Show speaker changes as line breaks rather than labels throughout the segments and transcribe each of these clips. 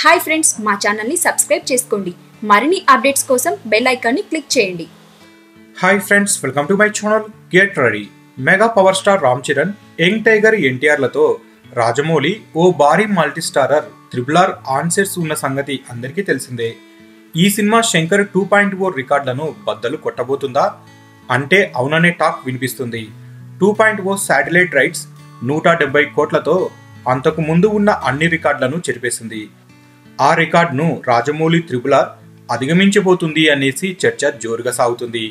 Hi friends, మా ఛానల్ని subscribe చేసుకోండి. మరిన్ని అప్డేట్స్ కోసం బెల్ ఐకాన్ని క్లిక్ చేయండి.
Hi friends, welcome to my channel. Get ready. Mega power star Ram Charan, young tiger ఎన్టీఆర్లతో రాజమౌళి ఓ భారీ మల్టీ స్టారర్ RRR ఆన్సెట్స్ ఉన్న సంగతి అందరికీ తెలిసిందే. ఈ సినిమా శంకర్ 2.0 రికార్డులను బద్దలు కొట్టబోతుందా అంటే అవుననే టాక్ వినిపిస్తుంది. 2.0 శాటిలైట్ రైట్స్ 170 కోట్లతో అంతకు ముందు ఉన్న అన్ని రికార్డులను చెరిపేసింది. ఆ రికార్డును రాజమౌళి RRR అధిగమించబోతుంది అనేసి చర్చ జోరుగా సాగుతుంది.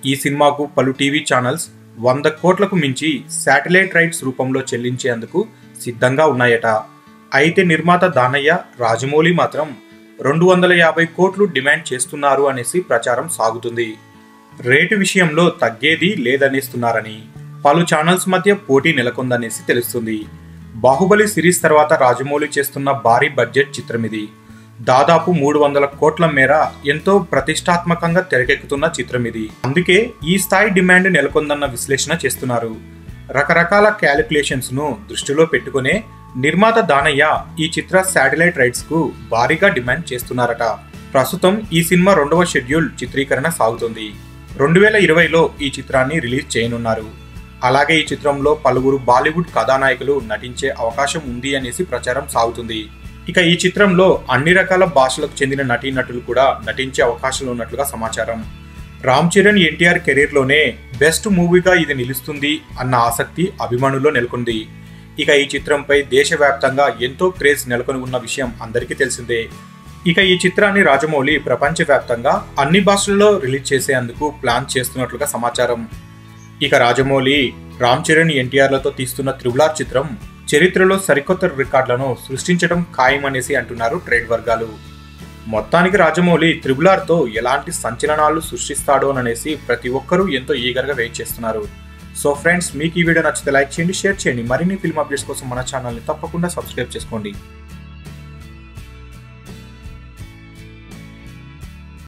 ఈ సినిమాకు పలు టీవీ ఛానల్స్ 100 కోట్లకు మించి శాటిలైట్ రైట్స్ రూపంలో చెల్లించేందుకు సిద్ధంగా ఉన్నాయట. అయితే నిర్మాత దానయ్య, రాజమౌళి మాత్రం 250 కోట్లు డిమాండ్ చేస్తున్నారు అనేసి ప్రచారం సాగుతుంది. రేటు విషయంలో తగ్గేది లేదనేస్తున్నారని పలు ఛానల్స్ మధ్య పోటీ నెలకొందనేసి తెలుస్తుంది. బాహుబలి సిరీస్ తర్వాత రాజమౌళి చేస్తున్న భారీ బడ్జెట్ చిత్రం ఇది. దాదాపు 300 కోట్ల మేర ఎంతో ప్రతిష్టాత్మకంగా తెరకెక్కుతున్న చిత్రం ఇది. అందుకే ఈ స్థాయి డిమాండ్ నెలకొందన్న విశ్లేషణ చేస్తున్నారు. రకరకాల క్యాలిక్యులేషన్స్ ను దృష్టిలో పెట్టుకునే నిర్మాత దానయ్య ఈ చిత్ర శాటిలైట్ రైట్స్ కు భారీగా డిమాండ్ చేస్తున్నారట. ప్రస్తుతం ఈ సినిమా 2వ షెడ్యూల్ చిత్రీకరణ సాగుతుంది. 2020లో ఈ చిత్రాన్ని రిలీజ్ చేయనున్నారు. అలాగే ఈ చిత్రంలో పలువురు బాలీవుడ్ కథానాయకులు నటించే అవకాశం ఉంది అనేసి ప్రచారం సాగుతుంది. ఇక ఈ చిత్రంలో అన్ని రకాల భాషలకు చెందిన నటీనటులు కూడా నటించే అవకాశాలు ఉన్నట్లుగా సమాచారం. రామ్ చరణ్ ఎన్టీఆర్ కెరీర్లోనే బెస్ట్ మూవీగా ఇది నిలుస్తుంది అన్న ఆసక్తి అభిమానుల్లో నెలకొంది. ఇక ఈ చిత్రంపై దేశవ్యాప్తంగా ఎంతో క్రేజ్ నెలకొని ఉన్న విషయం అందరికీ తెలిసిందే. ఇక ఈ చిత్రాన్ని రాజమౌళి ప్రపంచవ్యాప్తంగా అన్ని భాషల్లో రిలీజ్ చేసేందుకు ప్లాన్ చేస్తున్నట్లుగా సమాచారం. ఇక రాజమౌళి రామ్ చరణ్ ఎన్టీఆర్లతో తీస్తున్న RRR చిత్రం చరిత్రలో సరికొత్త రికార్డులను సృష్టించడం ఖాయమనేసి అంటున్నారు ట్రేడ్ వర్గాలు. మొత్తానికి రాజమౌళి RRRతో ఎలాంటి సంచలనాలు సృష్టిస్తాడో అనేసి ప్రతి ఒక్కరూ ఎంతో ఈగర్గా వెయిట్ చేస్తున్నారు. సో ఫ్రెండ్స్, మీకు ఈ వీడియో నచ్చితే లైక్ చేయండి, షేర్ చేయండి. మరిన్ని ఫిల్మ్ అప్డేట్స్ కోసం మన ఛానల్ని తప్పకుండా సబ్స్క్రైబ్ చేసుకోండి.